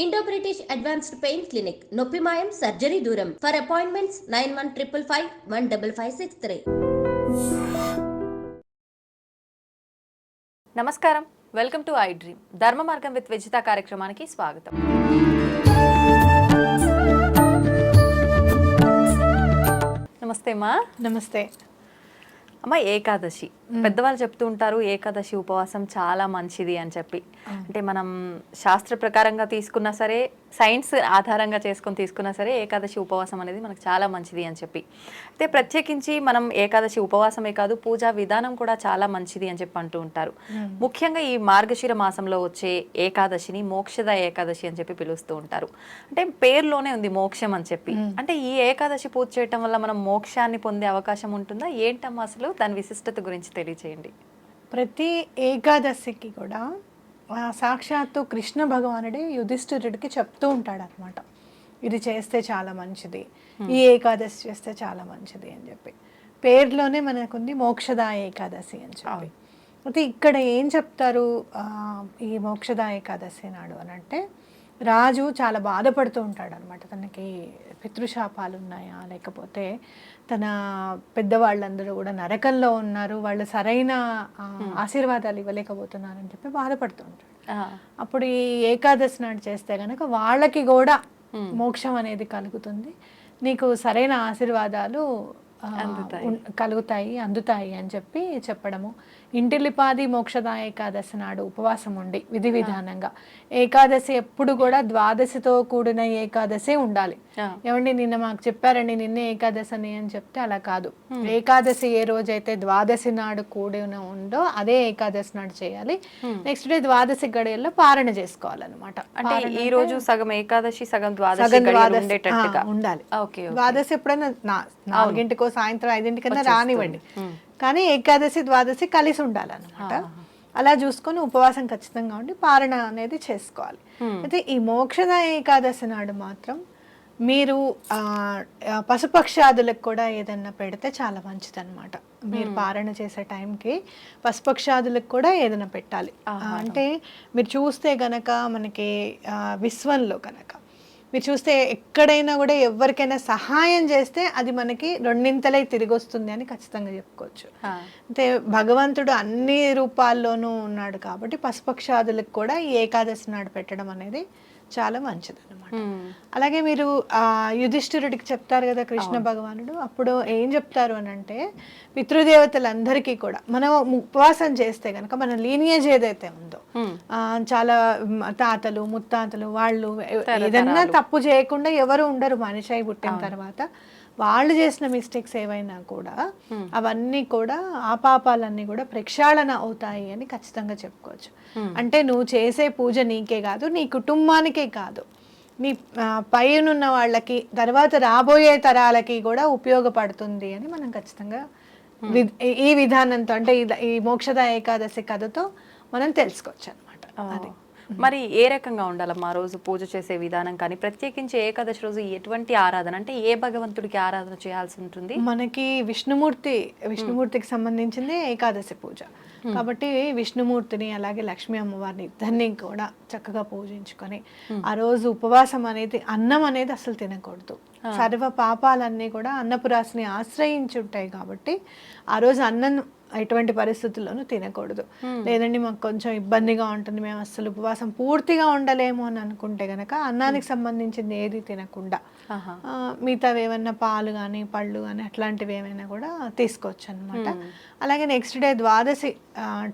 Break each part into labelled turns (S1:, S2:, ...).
S1: Indo British advanced pain clinic నొప్పి మాయం surgery దూరం ఫర్ అపాయింట్మెంట్స్ 9155515563.
S2: నమస్కారం, వెల్కమ్ టు ఐ డ్రీమ్. ధర్మ మార్గం విత్ విజిత కార్యక్రమానికి స్వాగతం. నమస్తే అమ్మా.
S3: నమస్తే
S2: అమ్మ, ఏకాదశి పెద్దవాళ్ళు చెప్తూ ఉంటారు ఏకాదశి ఉపవాసం చాలా మంచిది అని చెప్పి. అంటే మనం శాస్త్ర ప్రకారంగా తీసుకున్నా సరే, సైన్స్ ఆధారంగా చేసుకొని తీసుకున్నా సరే ఏకాదశి ఉపవాసం అనేది మనకు చాలా మంచిది అని చెప్పి. అయితే ప్రత్యేకించి మనం ఏకాదశి ఉపవాసమే కాదు, పూజా విధానం కూడా చాలా మంచిది అని చెప్పి అంటూ ఉంటారు. ముఖ్యంగా ఈ మార్గశిర మాసంలో వచ్చే ఏకాదశిని మోక్షద ఏకాదశి అని చెప్పి పిలుస్తూ ఉంటారు. అంటే పేరులోనే ఉంది మోక్షం అని చెప్పి. అంటే ఈ ఏకాదశి పూజ చేయటం వల్ల మనం మోక్షాన్ని పొందే అవకాశం ఉంటుందా? ఏంటమ్మా అసలు దాని విశిష్టత గురించి తెలియచేయండి.
S3: ప్రతి ఏకాదశికి కూడా సాక్షాత్తు కృష్ణ భగవానుడే యుధిష్ఠిరుడికి చెప్తూ ఉంటాడు అనమాట, ఇది చేస్తే చాలా మంచిది, ఈ ఏకాదశి చేస్తే చాలా మంచిది అని చెప్పి. పేరులోనే మనకుంది మోక్షద ఏకాదశి అని చెప్పి. అయితే ఇక్కడ ఏం చెప్తారు ఈ మోక్షద ఏకాదశి నాడు అని అంటే, రాజు చాలా బాధపడుతూ ఉంటాడు అనమాట. తనకి పితృశాపాలు ఉన్నాయా, లేకపోతే తన పెద్దవాళ్ళందరూ కూడా నరకంలో ఉన్నారు, వాళ్ళు సరైన ఆశీర్వాదాలు ఇవ్వలేకపోతున్నారని చెప్పి బాధపడుతూ ఉంటాడు. అప్పుడు ఈ ఏకాదశి నాడు చేస్తే కనుక వాళ్ళకి కూడా మోక్షం అనేది కలుగుతుంది, నీకు సరైన ఆశీర్వాదాలు కలుగుతాయి, అందుతాయి అని చెప్పి చెప్పడము. ఇంటిలిపాది మోక్షద ఏకాదశి నాడు ఉపవాసం ఉండి విధి విధానంగా, ఏకాదశి ఎప్పుడు కూడా ద్వాదశితో కూడిన ఏకాదశి ఉండాలి. ఏమండి నిన్న మాకు చెప్పారండి నిన్నే ఏకాదశి అని చెప్తే అలా కాదు. ఏకాదశి ఏ రోజైతే ద్వాదశి నాడు కూడిన ఉందో అదే ఏకాదశి నాడు చేయాలి. నెక్స్ట్ డే ద్వాదశి గడియల్లో పారణ చేసుకోవాలన్నమాట.
S2: అంటే ఈ రోజు సగం ఏకాదశి సగం ద్వాదశి
S3: ఉండాలి. ద్వాదశి ఎప్పుడైనా 4 సాయంత్రం 5 రానివ్వండి, కానీ ఏకాదశి ద్వాదశి కలిసి ఉండాలన్నమాట. అలా చూసుకొని ఉపవాసం ఖచ్చితంగా ఉండి పారణ అనేది చేసుకోవాలి. అయితే ఈ మోక్షద ఏకాదశి నాడు మాత్రం మీరు పశుపక్షాదులకు కూడా ఏదన్నా పెడితే చాలా మంచిది అనమాట. మీరు పారణ చేసే టైంకి పశుపక్షాదులకు కూడా ఏదైనా పెట్టాలి. అంటే మీరు చూస్తే గనక మనకి విశ్వంలో కనుక మీరు చూస్తే ఎక్కడైనా కూడా ఎవరికైనా సహాయం చేస్తే అది మనకి రెండింతలై తిరిగి వస్తుంది అని ఖచ్చితంగా చెప్పుకోవచ్చు. అంటే భగవంతుడు అన్ని రూపాల్లోనూ ఉన్నాడు కాబట్టి పశుపక్షాదులకు కూడా ఈ ఏకాదశి నాడు పెట్టడం అనేది చాలా మంచిది అనమాట. అలాగే మీరు యుధిష్ఠిరుడికి చెప్తారు కదా కృష్ణ భగవానుడు, అప్పుడు ఏం చెప్తారు అని అంటే, పితృదేవతలందరికీ కూడా మనం ఉపవాసం చేస్తే కనుక మన లీనియేజ్ ఏదైతే ఉందో, చాలా తాతలు ముత్తాతలు వాళ్ళు ఏదన్నా తప్పు చేయకుండా ఎవరు ఉండరు మనిషి అయి పుట్టిన తర్వాత. వాళ్ళు చేసిన మిస్టేక్స్ ఏవైనా కూడా అవన్నీ కూడా ఆ పాపాలన్నీ కూడా ప్రక్షాళన అవుతాయి అని ఖచ్చితంగా చెప్పుకోవచ్చు. అంటే నువ్వు చేసే పూజ నీకే కాదు, నీ కుటుంబానికే కాదు, నీ పైనున్న వాళ్ళకి తర్వాత రాబోయే తరాలకి కూడా ఉపయోగపడుతుంది అని మనం ఖచ్చితంగా ఈ విధానంతో, అంటే ఈ మోక్షద ఏకాదశి కథతో మనం తెలుసుకోవచ్చు అనమాట. అది
S2: మరి ఏ రకంగా ఉండాలమ్మా రోజు పూజ చేసే విధానం? కానీ ప్రత్యేకించి ఏకాదశి రోజు ఎటువంటి ఆరాధన, అంటే ఏ భగవంతుడికి ఆరాధన చేయాల్సి ఉంటుంది?
S3: మనకి విష్ణుమూర్తికి సంబంధించింది ఏకాదశి పూజ కాబట్టి విష్ణుమూర్తిని అలాగే లక్ష్మీ అమ్మవారిని ఇద్దరిని కూడా చక్కగా పూజించుకొని ఆ రోజు ఉపవాసం అనేది, అన్నం అనేది అసలు తినకూడదు. సర్వ పాపాలన్నీ కూడా అన్నపురాశిని ఆశ్రయించి ఉంటాయి కాబట్టి ఆ రోజు అన్నం ఎటువంటి పరిస్థితుల్లోనూ తినకూడదు. లేదండి మాకు కొంచెం ఇబ్బందిగా ఉంటుంది, మేము అసలు ఉపవాసం పూర్తిగా ఉండలేము అని అనుకుంటే గనక అన్నానికి సంబంధించింది ఏది తినకుండా మిగతావి ఏమైనా పాలు కానీ పళ్ళు కానీ అట్లాంటివి ఏమైనా కూడా తీసుకోవచ్చు అనమాట. అలాగే నెక్స్ట్ డే ద్వాదశి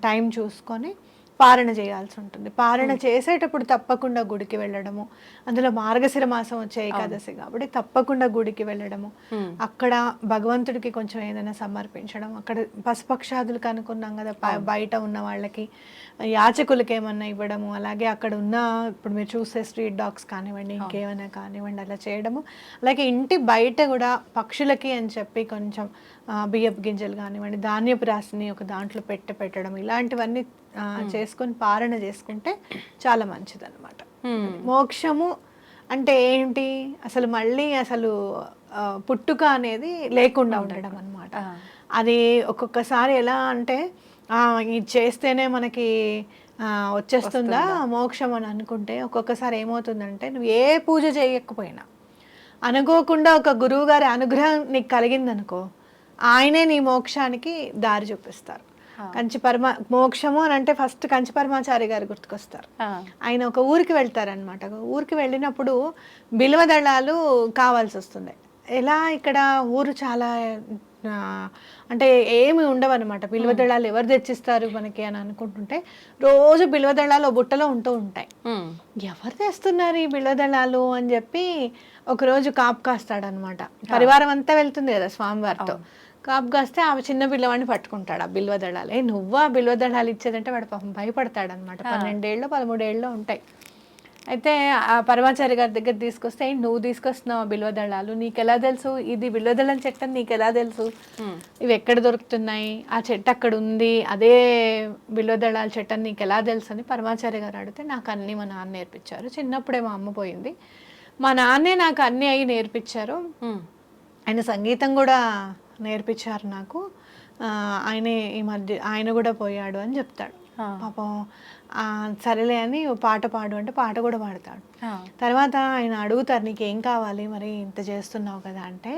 S3: టైం చూసుకొని పారణ చేయాల్సి ఉంటుంది. పారణ చేసేటప్పుడు తప్పకుండా గుడికి వెళ్ళడము, అందులో మార్గశిర మాసం వచ్చే ఏకాదశి కాబట్టి తప్పకుండా గుడికి వెళ్ళడము, అక్కడ భగవంతుడికి కొంచెం ఏదైనా సమర్పించడం, అక్కడ పశుపక్షాదులకు అనుకున్నాం కదా బయట ఉన్న వాళ్ళకి యాచకులకి ఏమన్నా ఇవ్వడము, అలాగే అక్కడ ఉన్న ఇప్పుడు మీరు చూసే స్ట్రీట్ డాగ్స్ కానివ్వండి ఇంకేమైనా కానివ్వండి అలా చేయడము, అలాగే ఇంటి బయట కూడా పక్షులకి అని చెప్పి కొంచెం బియ్యపు గింజలు కానివ్వండి ధాన్యపు రాశిని ఒక దాంట్లో పెట్టడం, ఇలాంటివన్నీ చేసుకొని పారణ చేసుకుంటే చాలా మంచిది అనమాట. మోక్షము అంటే ఏంటి, అసలు మళ్ళీ అసలు పుట్టుక అనేది లేకుండా ఉండడం అనమాట. అది ఒక్కొక్కసారి ఎలా అంటే ఇది చేస్తేనే మనకి వచ్చేస్తుందా మోక్షం అని అనుకుంటే ఒక్కొక్కసారి ఏమవుతుందంటే నువ్వు ఏ పూజ చేయకపోయినా అనుకోకుండా ఒక గురువు గారి అనుగ్రహం నీకు కలిగిందనుకో, ఆయనే నీ మోక్షానికి దారి చూపిస్తారు. మోక్షము అని అంటే ఫస్ట్ కంచి పరమాచారి గారు గుర్తుకొస్తారు. ఆయన ఒక ఊరికి వెళ్తారనమాట. ఊరికి వెళ్ళినప్పుడు బిల్వదళాలు కావాల్సి వస్తుంది. ఎలా ఇక్కడ ఊరు చాలా అంటే ఏమి ఉండవన్నమాట. బిల్వదళాలు ఎవరు తెచ్చిస్తారు మనకి అని అనుకుంటుంటే రోజు బిల్వదళాలు బుట్టలో ఉంటూ ఉంటాయి. ఎవరు తెస్తున్నారు ఈ బిల్వదళాలు అని చెప్పి ఒకరోజు కాపు కాస్తాడనమాట. పరివారం అంతా వెళ్తుంది కదా స్వామివారితో. కాపు కాస్తే ఆ చిన్న పిల్లవాడిని పట్టుకుంటాడు ఆ బిల్వదళాలు. నువ్వు ఆ బిల్వదళాలు ఇచ్చేదంటే వాడు పాపం భయపడతాడు అనమాట. 12 ఏళ్ళు 13 ఏళ్ళు ఉంటాయి. అయితే ఆ పరమాచారి గారి దగ్గర తీసుకొస్తే నువ్వు తీసుకొస్తున్నావు ఆ బిల్వదళాలు, నీకు ఎలా తెలుసు ఇది బిల్వదళం చెట్టు అని నీకు ఎలా తెలుసు, ఇవి ఎక్కడ దొరుకుతున్నాయి, ఆ చెట్టు అక్కడ ఉంది, అదే బిల్వదళాల చెట్టు అని నీకు ఎలా తెలుసు అని పరమాచారి గారు అడిగితే నాకు అన్నీ మా నాన్న నేర్పించారు. చిన్నప్పుడే మా అమ్మ పోయింది, మా నాన్నే నాకు అన్నీ అవి నేర్పించారు. ఆయన సంగీతం కూడా నేర్పించారు నాకు. ఆయన కూడా పోయాడు అని చెప్తాడు. పాపం సరేలే అని పాట పాడు అంటే పాట కూడా పాడతాడు. తర్వాత ఆయన అడుగుతారు నీకేం కావాలి మరి ఇంత చేస్తున్నావు కదా అంటే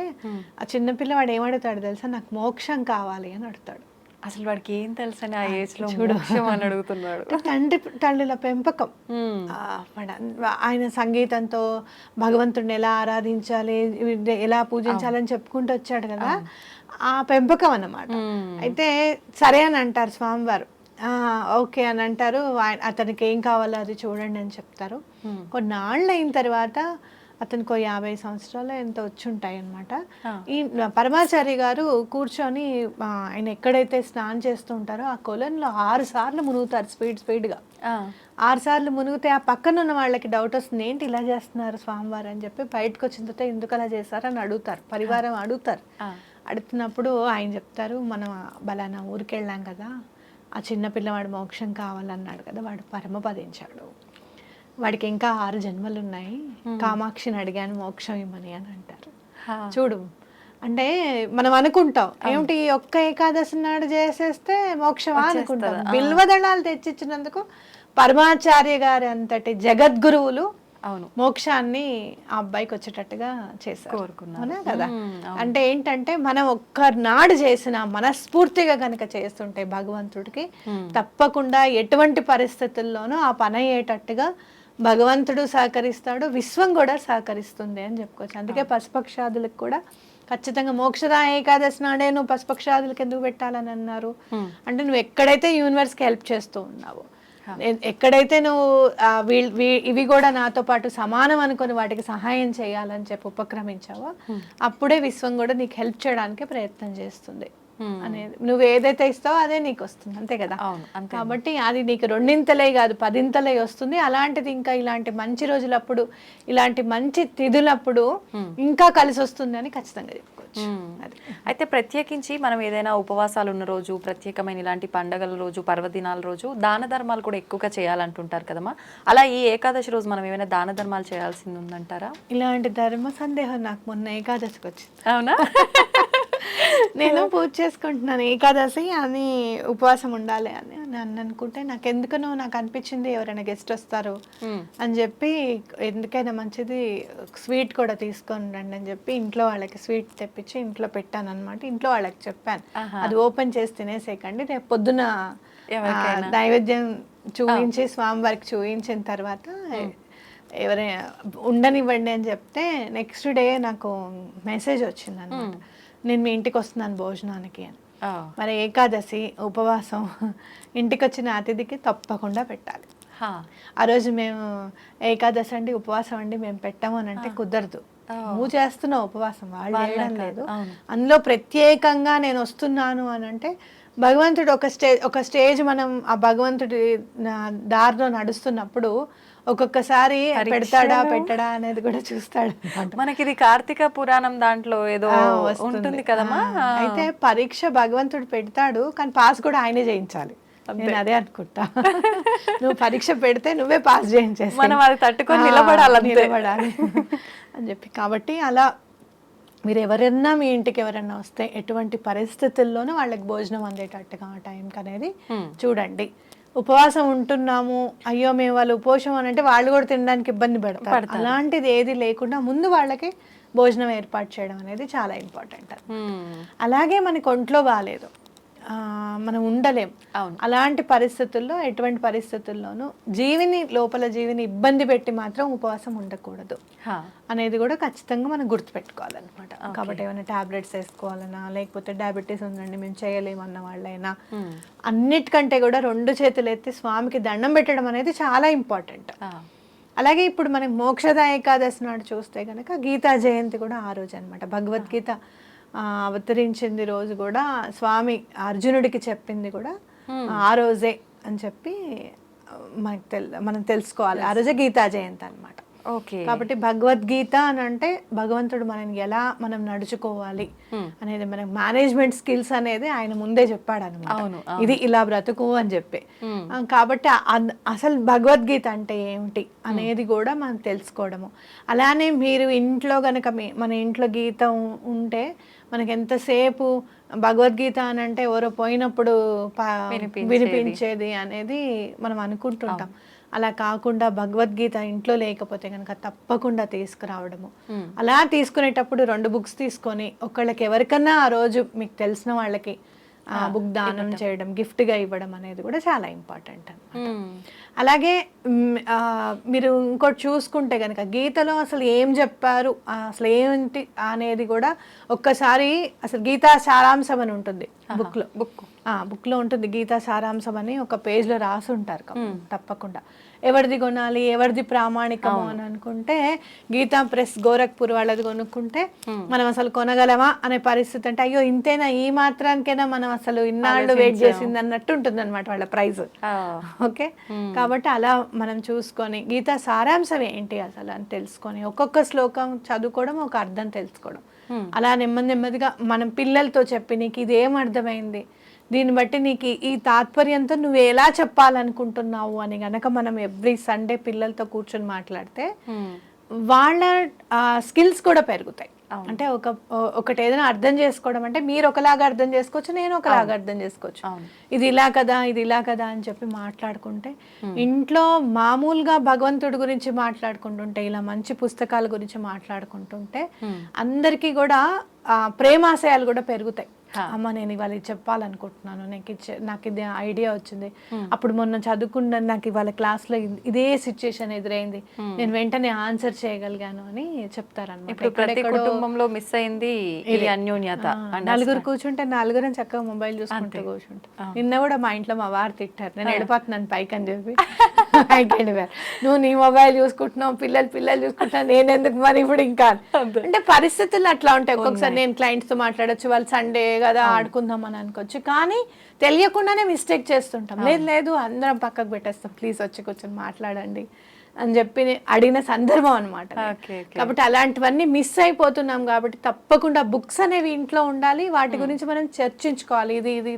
S3: ఆ చిన్నపిల్లవాడు ఏమడుగుతాడు తెలుసా, నాకు మోక్షం కావాలి అని అడుగుతాడు.
S2: అసలు వాడికి ఏం తెలుసు అని ఆ ఏజ్ లో మోక్షం అని అడుగుతున్నాడు.
S3: తల్లుల పెంపకం. ఆయన సంగీతంతో భగవంతుడిని ఎలా ఆరాధించాలి, ఎలా పూజించాలని చెప్పుకుంటూ వచ్చాడు కదా, ఆ పెంపకం అన్నమాట. అయితే సరే అని అంటారు స్వామివారు. ఓకే అని అంటారు. అతనికి ఏం కావాలో అది చూడండి అని చెప్తారు. కొన్నాళ్ళు అయిన తర్వాత అతనికి 50 సంవత్సరాలు ఎంత వచ్చి ఉంటాయి అనమాట. ఈ పరమాచారి గారు కూర్చొని ఆయన ఎక్కడైతే స్నానం చేస్తూ ఉంటారో ఆ కొలంలో 6 సార్లు మునుగుతారు స్పీడ్గా. 6 సార్లు మునిగితే ఆ పక్కన ఉన్న వాళ్ళకి డౌట్ వస్తుంది, ఏంటి ఇలా చేస్తున్నారు స్వామివారు అని చెప్పి బయటకు వచ్చిన తర్వాత ఎందుకు అలా చేస్తారు అని అడుగుతారు. పరివారం అడుగుతారు. అడుగుతున్నప్పుడు ఆయన చెప్తారు, మనం బలానా ఊరికి వెళ్ళాం కదా, ఆ చిన్న పిల్లవాడు మోక్షం కావాలన్నాడు కదా, వాడు పరమపదించాడు, వాడికి ఇంకా 6 జన్మలు ఉన్నాయి, కామాక్షిని అడిగాను మోక్షం ఇమ్మని అని అంటారు. చూడు అంటే మనం అనుకుంటాం ఏమిటి ఒక్క ఏకాదశి నాడు చేసేస్తే మోక్షమా అనుకుంటాం. బిల్వదళాలు తెచ్చిచ్చినందుకు పరమాచార్య గారి అంతటి జగద్గురువులు మోక్షాన్ని ఆ అబ్బాయికి వచ్చేటట్టుగా చేశారు కదా. అంటే ఏంటంటే మనం ఒక్కనాడు చేసిన మనస్ఫూర్తిగా కనుక చేస్తుంటే భగవంతుడికి తప్పకుండా ఎటువంటి పరిస్థితుల్లోనూ ఆ పని అయ్యేటట్టుగా భగవంతుడు సహకరిస్తాడు, విశ్వం కూడా సహకరిస్తుంది అని చెప్పుకోవచ్చు. అందుకే పశుపక్షాదులకు కూడా ఖచ్చితంగా మోక్షదా ఏకాదశి నాడే నువ్వు పశుపక్షాదులకు ఎందుకు పెట్టాలని అన్నారు అంటే, నువ్వు ఎక్కడైతే యూనివర్స్కి హెల్ప్ చేస్తూ ఉన్నావో, ఎక్కడైతే నువ్వు ఇవి కూడా నాతో పాటు సమానం అనుకుని వాటికి సహాయం చేయాలని చెప్పి ఉపక్రమించావో అప్పుడే విశ్వం కూడా నీకు హెల్ప్ చేయడానికి ప్రయత్నం చేస్తుంది అనేది. నువ్వు ఏదైతే ఇస్తావో అదే నీకు వస్తుంది, అంతే కదా. కాబట్టి అది నీకు 2 కాదు 10 వస్తుంది. అలాంటిది ఇంకా ఇలాంటి మంచి రోజులప్పుడు, ఇలాంటి మంచి తిథులప్పుడు ఇంకా కలిసి వస్తుంది అని ఖచ్చితంగా చెప్పుకోవచ్చు.
S2: అయితే ప్రత్యేకించి మనం ఏదైనా ఉపవాసాలు ఉన్న రోజు, ప్రత్యేకమైన ఇలాంటి పండగల రోజు, పర్వదినాల రోజు దాన ధర్మాలు కూడా ఎక్కువగా చేయాలంటుంటారు కదమ్మా. అలా ఈ ఏకాదశి రోజు మనం ఏమైనా దాన ధర్మాలు చేయాల్సింది ఉందంటారా?
S3: ఇలాంటి ధర్మ సందేహం నాకు మొన్న ఏకాదశికి వచ్చింది.
S2: అవునా?
S3: నేను పూజ చేసుకుంటున్నాను ఏకాదశి అని, ఉపవాసం ఉండాలి అని అనుకుంటే నాకు అనిపించింది ఎవరైనా గెస్ట్ వస్తారు అని చెప్పి, ఎందుకైనా మంచిది స్వీట్ కూడా తీసుకొని రండి అని చెప్పి ఇంట్లో వాళ్ళకి స్వీట్ తెప్పించి ఇంట్లో పెట్టాను అనమాట. ఇంట్లో వాళ్ళకి చెప్పాను, అది ఓపెన్ చేసి తినేసేయకండి, రేపు పొద్దున నైవేద్యం చూపించి స్వామివారికి చూపించిన తర్వాత ఎవరైనా ఉండనివ్వండి అని చెప్తే నెక్స్ట్ డే నాకు మెసేజ్ వచ్చింది అనమాట, నేను మీ ఇంటికి వస్తున్నాను భోజనానికి అని. మరి ఏకాదశి ఉపవాసం ఇంటికి వచ్చిన అతిథికి తప్పకుండా పెట్టాలి. ఆ రోజు మేము ఏకాదశి అండి ఉపవాసం అండి మేము పెట్టాము అని అంటే కుదరదు. నువ్వు చేస్తున్నావు ఉపవాసం, వాళ్ళు చేయడం లేదు. అందులో ప్రత్యేకంగా నేను వస్తున్నాను అని అంటే భగవంతుడు ఒక స్టేజ్ మనం ఆ భగవంతుడి దారిలో నడుస్తున్నప్పుడు ఒక్కొక్కసారి పెడతాడా పెట్టడా అనేది కూడా చూస్తాడు.
S2: మనకి ఇది కార్తీక పురాణం దాంట్లో ఏదో ఉంటుంది కదమ్మా.
S3: అయితే పరీక్ష భగవంతుడు పెడతాడు, కానీ పాస్ కూడా ఆయనే చేయించాలి. నేను అదే అనుకుంటా, నువ్వు పరీక్ష పెడితే నువ్వే పాస్ చేయించేసి
S2: మనం అది తట్టుకొని నిలబడాలి
S3: అని చెప్పి. కాబట్టి అలా మీరు ఎవరన్నా మీ ఇంటికి ఎవరన్నా వస్తే ఎటువంటి పరిస్థితుల్లోనూ వాళ్ళకి భోజనం అందేటట్టుగా ఆ టైంకి అనేది చూడండి. ఉపవాసం ఉంటున్నాము, అయ్యో మేము వాళ్ళు ఉపవాసం అని అంటే వాళ్ళు కూడా తినడానికి ఇబ్బంది పడతారు. అలాంటిది ఏది లేకుండా ముందు వాళ్ళకి భోజనం ఏర్పాటు చేయడం అనేది చాలా ఇంపార్టెంట్. అలాగే మనకి ఒంట్లో బాగాలేదు, మనం ఉండలేం, అలాంటి పరిస్థితుల్లో ఎటువంటి పరిస్థితుల్లోనూ లోపల జీవిని ఇబ్బంది పెట్టి మాత్రం ఉపవాసం ఉండకూడదు అనేది కూడా ఖచ్చితంగా మనం గుర్తుపెట్టుకోవాలన్నమాట. కాబట్టి ఏమైనా టాబ్లెట్స్ వేసుకోవాలన్నా, లేకపోతే డయాబెటీస్ ఉందండి మేము చేయలేమన్న వాళ్ళైనా, అన్నిటికంటే కూడా 2 చేతులు ఎత్తి స్వామికి దండం పెట్టడం అనేది చాలా ఇంపార్టెంట్. అలాగే ఇప్పుడు మనకి మోక్షద ఏకాదశి నాడు చూస్తే కనుక గీతా జయంతి కూడా ఆ రోజు అనమాట. భగవద్గీత అవతరించింది రోజు కూడా, స్వామి అర్జునుడికి చెప్పింది కూడా ఆ రోజే అని చెప్పి మనం తెలుసుకోవాలి. ఆ రోజే గీతా జయంతి అనమాట. కాబట్టి భగవద్గీత అని అంటే భగవంతుడు మనం నడుచుకోవాలి అనేది, మనకి మేనేజ్మెంట్ స్కిల్స్ అనేది ఆయన ముందే చెప్పాడు అనమాట. ఇది ఇలా బ్రతుకు అని చెప్పి. కాబట్టి అసలు భగవద్గీత అంటే ఏమిటి అనేది కూడా మనం తెలుసుకోవడము. అలానే మీరు ఇంట్లో గనక మన ఇంట్లో గీత ఉంటే మనకి ఎంతసేపు భగవద్గీత అని అంటే ఎవరో పోయినప్పుడు వినిపించేది అనేది మనం అనుకుంటుంటాం. అలా కాకుండా భగవద్గీత ఇంట్లో లేకపోతే కనుక తప్పకుండా తీసుకురావడము. అలా తీసుకునేటప్పుడు 2 బుక్స్ తీసుకొని ఒకళ్ళకి ఎవరికన్నా ఆ రోజు మీకు తెలిసిన వాళ్ళకి బుక్ దానం చేయడం, గిఫ్ట్గా ఇవ్వడం అనేది కూడా చాలా ఇంపార్టెంట్ అన్నమాట. అలాగే మీరు ఇంకోటి చూసుకుంటే కనుక గీతలో అసలు ఏం చెప్పారు, అసలు ఏంటి అనేది కూడా ఒక్కసారి అసలు గీతా సారాంశం అని ఉంటుంది బుక్లో ఉంటుంది. గీతా సారాంశం అని ఒక పేజ్లో రాసి ఉంటారు. తప్పకుండా ఎవరిది కొనాలి, ఎవరిది ప్రామాణికము అని అనుకుంటే గీతా ప్రెస్ గోరఖ్పూర్ వాళ్ళది కొనుక్కుంటే మనం అసలు కొనగలమా అనే పరిస్థితి. అంటే అయ్యో ఇంతేనా, ఈ మాత్రానికైనా మనం అసలు ఇన్నాళ్ళు వెయిట్ చేసింది అన్నట్టు ఉంటుంది అనమాట వాళ్ళ ప్రైజ్. ఓకే, కాబట్టి అలా మనం చూసుకొని గీతా సారాంశం ఏంటి అసలు అని తెలుసుకొని ఒక్కొక్క శ్లోకం చదువుకోవడం, ఒక అర్థం తెలుసుకోవడం. అలా నెమ్మదిగా మనం పిల్లలతో చెప్పి నీకు ఇదేం అర్థమైంది, దీన్ని బట్టి నీకు ఈ తాత్పర్యంతో నువ్వు ఎలా చెప్పాలనుకుంటున్నావు అని గనక మనం ఎవ్రీ సండే పిల్లలతో కూర్చొని మాట్లాడితే వాళ్ళ స్కిల్స్ కూడా పెరుగుతాయి. అంటే ఒకటి ఏదైనా అర్థం చేసుకోవడం అంటే మీరు ఒకలాగా అర్థం చేసుకోవచ్చు, నేను ఒకలాగా అర్థం చేసుకోవచ్చు. ఇది ఇలా కదా, ఇది ఇలా కదా అని చెప్పి మాట్లాడుకుంటే ఇంట్లో మామూలుగా భగవంతుడి గురించి మాట్లాడుకుంటుంటే, ఇలా మంచి పుస్తకాల గురించి మాట్లాడుకుంటుంటే అందరికీ కూడా ప్రేమాశయాలు కూడా పెరుగుతాయి. అమ్మ నేను ఇవాళ చెప్పాలనుకుంటున్నాను, నాకు ఇది ఐడియా వచ్చింది, అప్పుడు మొన్న చదువుకున్న నాకు ఇవాళ క్లాస్లో ఇదే సిచ్యుయేషన్ ఎదురైంది, నేను వెంటనే ఆన్సర్ చేయగలిగాను అని చెప్తారన్నమాట.
S2: ప్రతి కుటుంబంలో మిస్ అయింది అన్యోన్యత.
S3: నలుగురు కూర్చుంటే నలుగురం చక్కగా మొబైల్ చూసుకుంటూ కూర్చుంటాం. నిన్న కూడా మా ఇంట్లో మా వారు తిట్టారు, నేను వెళ్ళిపోతున్నాను పైకి అని చెప్పి. పైకి వెళ్ళిపోయారు, నువ్వు నీ మొబైల్ చూసుకుంటున్నావు, పిల్లలు చూసుకుంటున్నావు, నేను ఎందుకు మరి ఇప్పుడు ఇంకా. అంటే పరిస్థితులు అట్లా ఉంటాయి. ఒక్కొక్కసారి నేను క్లయింట్స్తో మాట్లాడచ్చు, వాళ్ళు సండే కదా ఆడుకుందాం అని అనుకోవచ్చు, కానీ తెలియకుండానే మిస్టేక్ చేస్తుంటాం. లేదు అందరం పక్కకు పెట్టేస్తాం, ప్లీజ్ వచ్చి కూర్చొని మాట్లాడండి అని చెప్పి అడిగిన సందర్భం అనమాట. కాబట్టి అలాంటివన్నీ మిస్ అయిపోతున్నాం. కాబట్టి తప్పకుండా బుక్స్ అనేవి ఇంట్లో ఉండాలి, వాటి గురించి మనం చర్చించుకోవాలి. ఇది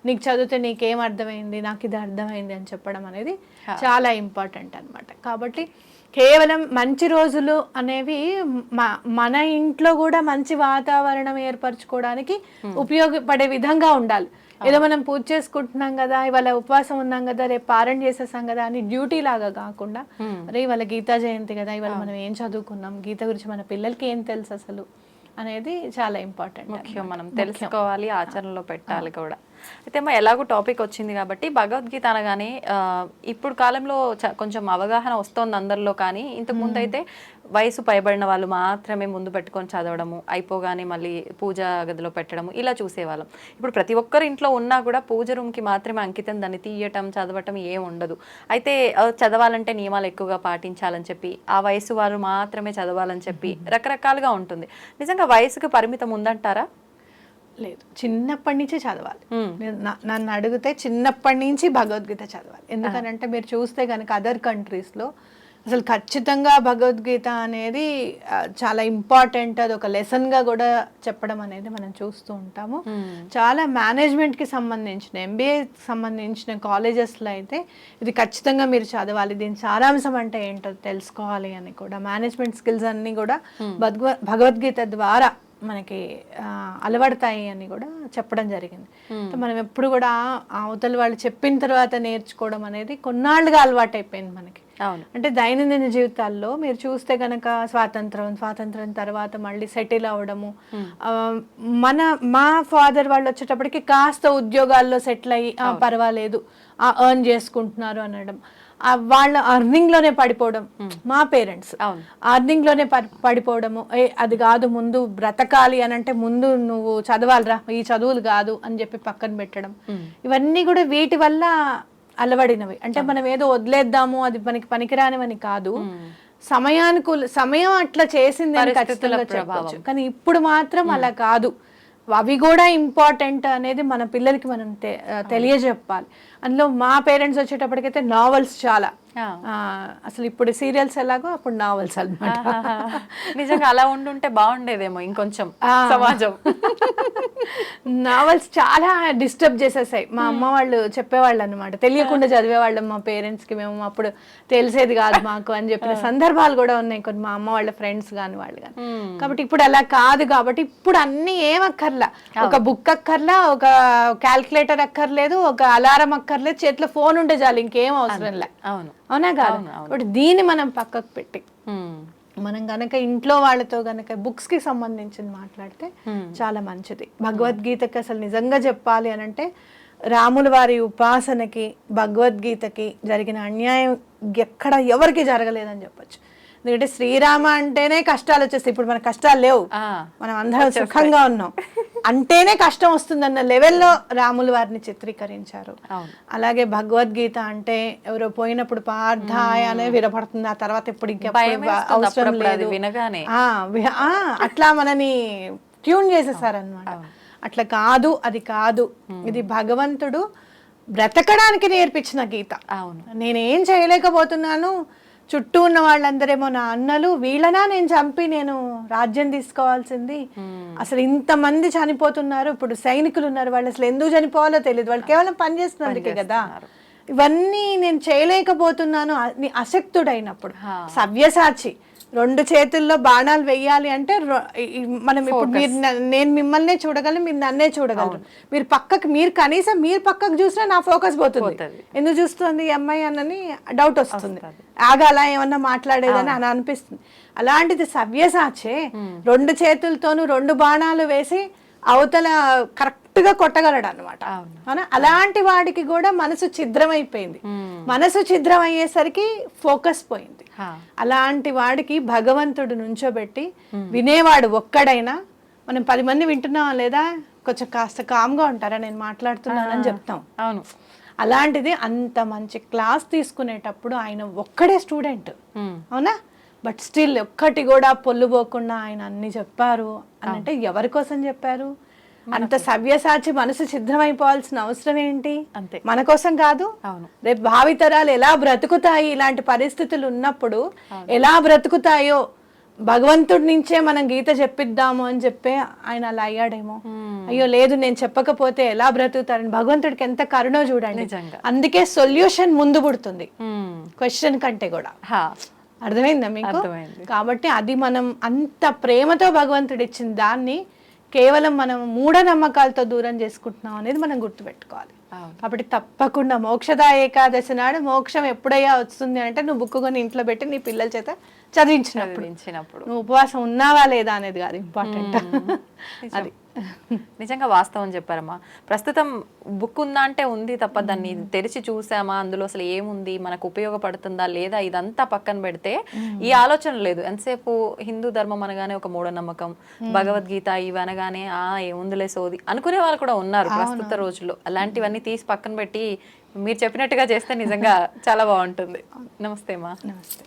S3: నీకు చదివితే నీకేం అర్థమైంది, నాకు ఇది అర్థమైంది అని చెప్పడం అనేది చాలా ఇంపార్టెంట్ అనమాట. కాబట్టి కేవలం మంచి రోజులు అనేవి మన ఇంట్లో కూడా మంచి వాతావరణం ఏర్పరచుకోవడానికి ఉపయోగపడే విధంగా ఉండాలి. ఏదో మనం పూజ చేసుకుంటున్నాం కదా, ఇవాళ ఉపవాసం ఉన్నాం కదా, రేపు పారాయణ చేసేసాం కదా అని డ్యూటీ లాగా కాకుండా, అరే ఇవాళ గీతా జయంతి కదా, ఇవాళ మనం ఏం చదువుకున్నాం, గీత గురించి మన పిల్లలకి ఏం తెలుసు అసలు అనేది చాలా ఇంపార్టెంట్.
S2: ముఖ్యం, మనం తెలుసుకోవాలి, ఆచరణలో పెట్టాలి కూడా. అయితే ఎలాగో టాపిక్ వచ్చింది కాబట్టి భగవద్గీత అనగానే ఇప్పుడు కాలంలో కొంచెం అవగాహన వస్తోంది అందరిలో, కానీ ఇంతకుముందు అయితే వయసు పైబడిన వాళ్ళు మాత్రమే ముందు పెట్టుకొని చదవడము, అయిపోగానే మళ్ళీ పూజ గదిలో పెట్టడము, ఇలా చూసేవాళ్ళం. ఇప్పుడు ప్రతి ఒక్కరి ఇంట్లో ఉన్నా కూడా పూజ రూమ్కి మాత్రమే అంకితం, దాన్ని తీయటం చదవటం ఏం ఉండదు. అయితే చదవాలంటే నియమాలు ఎక్కువగా పాటించాలని చెప్పి, ఆ వయసు వాళ్ళు మాత్రమే చదవాలని చెప్పి రకరకాలుగా ఉంటుంది. నిజంగా వయసుకు పరిమితం ఉందంటారా?
S3: లేదు, చిన్నప్పటి నుంచి చదవాలి. నన్ను అడిగితే చిన్నప్పటి నుంచి భగవద్గీత చదవాలి. ఎందుకనంటే మీరు చూస్తే కనుక అదర్ కంట్రీస్లో అసలు ఖచ్చితంగా భగవద్గీత అనేది చాలా ఇంపార్టెంట్, అది ఒక లెసన్గా కూడా చెప్పడం అనేది మనం చూస్తూ ఉంటాము. చాలా మేనేజ్మెంట్కి సంబంధించిన, ఎంబీఏకి సంబంధించిన కాలేజెస్లో అయితే ఇది ఖచ్చితంగా మీరు చదవాలి, దీని సారాంశం అంటే ఏంటో తెలుసుకోవాలి అని కూడా మేనేజ్మెంట్ స్కిల్స్ అన్నీ కూడా భగవద్గీత ద్వారా మనకి అలవడతాయి అని కూడా చెప్పడం జరిగింది. మనం ఎప్పుడు కూడా అవతల వాళ్ళు చెప్పిన తర్వాత నేర్చుకోవడం అనేది కొన్నాళ్ళుగా అలవాటైపోయింది మనకి. అంటే దైనందిన జీవితాల్లో మీరు చూస్తే గనక స్వాతంత్రం తర్వాత మళ్ళీ సెటిల్ అవ్వడము, మా ఫాదర్ వాళ్ళు వచ్చేటప్పటికి కాస్త ఉద్యోగాల్లో సెటిల్ అయ్యి పర్వాలేదు ఎర్న్ చేసుకుంటున్నారు అనడం, వాళ్ళ అర్నింగ్ లోనే పడిపోవడం. మా పేరెంట్స్ అర్నింగ్ లోనే పడిపోవడము, అది కాదు ముందు బ్రతకాలి అని అంటే ముందు నువ్వు చదవాలిరా, ఈ చదువులు కాదు అని చెప్పి పక్కన పెట్టడం, ఇవన్నీ కూడా వీటి వల్ల అలవడినవి. అంటే మనం ఏదో వదిలేద్దాము అది మనకి పనికిరానివని కాదు, సమయం అట్లా చేసింది అని ఖచ్చితంగా చెప్పవచ్చు. కానీ ఇప్పుడు మాత్రం అలా కాదు, అవి కూడా ఇంపార్టెంట్ అనేది మన పిల్లలకి మనం తెలియజెప్పాలి. అందులో మా పేరెంట్స్ వచ్చేటప్పటికైతే నావెల్స్ చాలా, అసలు ఇప్పుడు సీరియల్స్ ఎలాగో అప్పుడు నావెల్స్ అన్నమాట.
S2: నిజంగా అలా ఉండుంటే బాగుండేదేమో ఇంకొంచెం సమాజం.
S3: నావెల్స్ చాలా డిస్టర్బ్ చేసేసాయి. మా అమ్మ వాళ్ళు చెప్పేవాళ్ళు అనమాట, తెలియకుండా చదివేవాళ్ళం మా పేరెంట్స్ కి, మేము అప్పుడు తెలిసేది కాదు మాకు అని చెప్పిన సందర్భాలు కూడా ఉన్నాయి కొన్ని, మా అమ్మ వాళ్ళ ఫ్రెండ్స్ కానీ వాళ్ళు కానీ. కాబట్టి ఇప్పుడు అలా కాదు, కాబట్టి ఇప్పుడు అన్ని ఏం అక్కర్లా, ఒక బుక్ అక్కర్లా, ఒక క్యాల్కులేటర్ అక్కర్లేదు, ఒక అలారం అక్కర్లేదు, చేతిలో ఫోన్ ఉంటే చాలు, ఇంకేం అవసరం లే. అవునా కాదు? కాబట్టి దీన్ని మనం పక్కకు పెట్టి మనం గనక ఇంట్లో వాళ్ళతో గనక బుక్స్ కి సంబంధించి మాట్లాడితే చాలా మంచిది. భగవద్గీతకి అసలు నిజంగా చెప్పాలి అని అంటే రాముల వారి ఉపాసనకి భగవద్గీతకి జరిగిన అన్యాయం ఎక్కడ ఎవరికి జరగలేదని చెప్పొచ్చు. ఎందుకంటే శ్రీరామ అంటేనే కష్టాలు వచ్చేస్తాయి, ఇప్పుడు మన కష్టాలు లేవు, మనం అందరం సుఖంగా ఉన్నాం అంటేనే కష్టం వస్తుందన్న లెవెల్లో రాముల వారిని చిత్రీకరించారు. అలాగే భగవద్గీత అంటే ఎవరో పోయినప్పుడు పార్థాయ అనే వినపడుతుంది, ఆ తర్వాత ఇప్పుడు ఇంకా అవసరం లేదు, అట్లా మనని ట్యూన్ చేసేసారనమాట. అట్లా కాదు, అది కాదు, ఇది భగవంతుడు బ్రతకడానికి నేర్పించిన గీత. నేనేం చేయలేకపోతున్నాను, చుట్టూ ఉన్న వాళ్ళందరేమో నా అన్నలు, వీళ్ళనా నేను చంపి నేను రాజ్యం తీసుకోవాల్సింది, అసలు ఇంతమంది చనిపోతున్నారు, ఇప్పుడు సైనికులు ఉన్నారు, వాళ్ళు అసలు ఎందుకు చనిపోవాలో తెలియదు, వాళ్ళు కేవలం పని చేస్తున్నందుకే కదా, ఇవన్నీ నేను చేయలేకపోతున్నాను అశక్తుడైనప్పుడు సవ్యసాచి రెండు చేతుల్లో బాణాలు వెయ్యాలి అంటే మనం ఇప్పుడు మీరు నేను మిమ్మల్నే చూడగలను, మీరు నన్నే చూడగలరు, మీరు కనీసం మీరు పక్కకు చూసినా నా ఫోకస్ పోతుంది, ఎందుకు చూస్తుంది ఈ అమ్మాయి అన్నని డౌట్ వస్తుంది, ఆగాల ఏమన్నా మాట్లాడేదని అని అనిపిస్తుంది. అలాంటిది సవ్యసాచే రెండు చేతులతోనూ రెండు బాణాలు వేసి అవతల కరెక్ట్ గా కొట్టగలడు అనమాట. అలాంటి వాడికి కూడా మనసు ఛిద్రమైపోయింది, మనసు ఛిద్రం అయ్యేసరికి ఫోకస్ పోయింది. అలాంటి వాడికి భగవంతుడు నుంచోబెట్టి వినేవాడు ఒక్కడైనా, మనం 10 మంది వింటున్నాం లేదా కొంచెం కాస్త కామ్గా ఉంటారా నేను మాట్లాడుతున్నానని చెప్తాం. అవును, అలాంటిది అంత మంచి క్లాస్ తీసుకునేటప్పుడు ఆయన ఒక్కడే స్టూడెంట్, అవునా, బట్ స్టిల్ ఒక్కటి కూడా పొల్లుపోకుండా ఆయన అన్ని చెప్పారు అని అంటే ఎవరి కోసం చెప్పారు? అంత సవ్యసాచి మనసు ఛిద్రమైపోవాల్సిన అవసరం ఏంటి? మన కోసం కాదు, రేపు భావితరాలు ఎలా బ్రతుకుతాయి, ఇలాంటి పరిస్థితులు ఉన్నప్పుడు ఎలా బ్రతుకుతాయో భగవంతుడి నుంచే మనం గీత చెప్పిద్దాము అని చెప్పి ఆయన అలా అయ్యాడేమో. అయ్యో లేదు నేను చెప్పకపోతే ఎలా బ్రతుకుతారని భగవంతుడికి ఎంత కరుణో చూడండి. అందుకే సొల్యూషన్ ముందు పుడుతుంది క్వశ్చన్ కంటే కూడా. అర్థమైందా మీకు? కాబట్టి అది మనం అంత ప్రేమతో భగవంతుడు ఇచ్చిన దాన్ని కేవలం మనం మూఢనమ్మకాలతో దూరం చేసుకుంటున్నాం అనేది మనం గుర్తుపెట్టుకోవాలి. కాబట్టి తప్పకుండా మోక్షదా ఏకాదశి నాడు మోక్షం ఎప్పుడయ్యా వస్తుంది అంటే నువ్వు బుక్ కొని ఇంట్లో పెట్టి నీ పిల్లల చేత చదివించినప్పుడు, నువ్వు ఉపవాసం ఉన్నావా లేదా అనేది కాదు ఇంపార్టెంట్. అది
S2: నిజంగా వాస్తవం చెప్పారమ్మా. ప్రస్తుతం బుక్ ఉందా అంటే ఉంది తప్ప దాన్ని తెరిచి చూసామా, అందులో అసలు ఏముంది, మనకు ఉపయోగపడుతుందా లేదా, ఇదంతా పక్కన పెడితే ఈ ఆలోచన లేదు. ఎంతసేపు హిందూ ధర్మం అనగానే ఒక మూఢనమ్మకం, భగవద్గీత ఇవి అనగానే ఏముందిలే సోది అనుకునే వాళ్ళు కూడా ఉన్నారు ప్రస్తుత రోజుల్లో. అలాంటివన్నీ తీసి పక్కన పెట్టి మీరు చెప్పినట్టుగా చేస్తే నిజంగా చాలా బాగుంటుంది. నమస్తే అమ్మా.
S3: నమస్తే.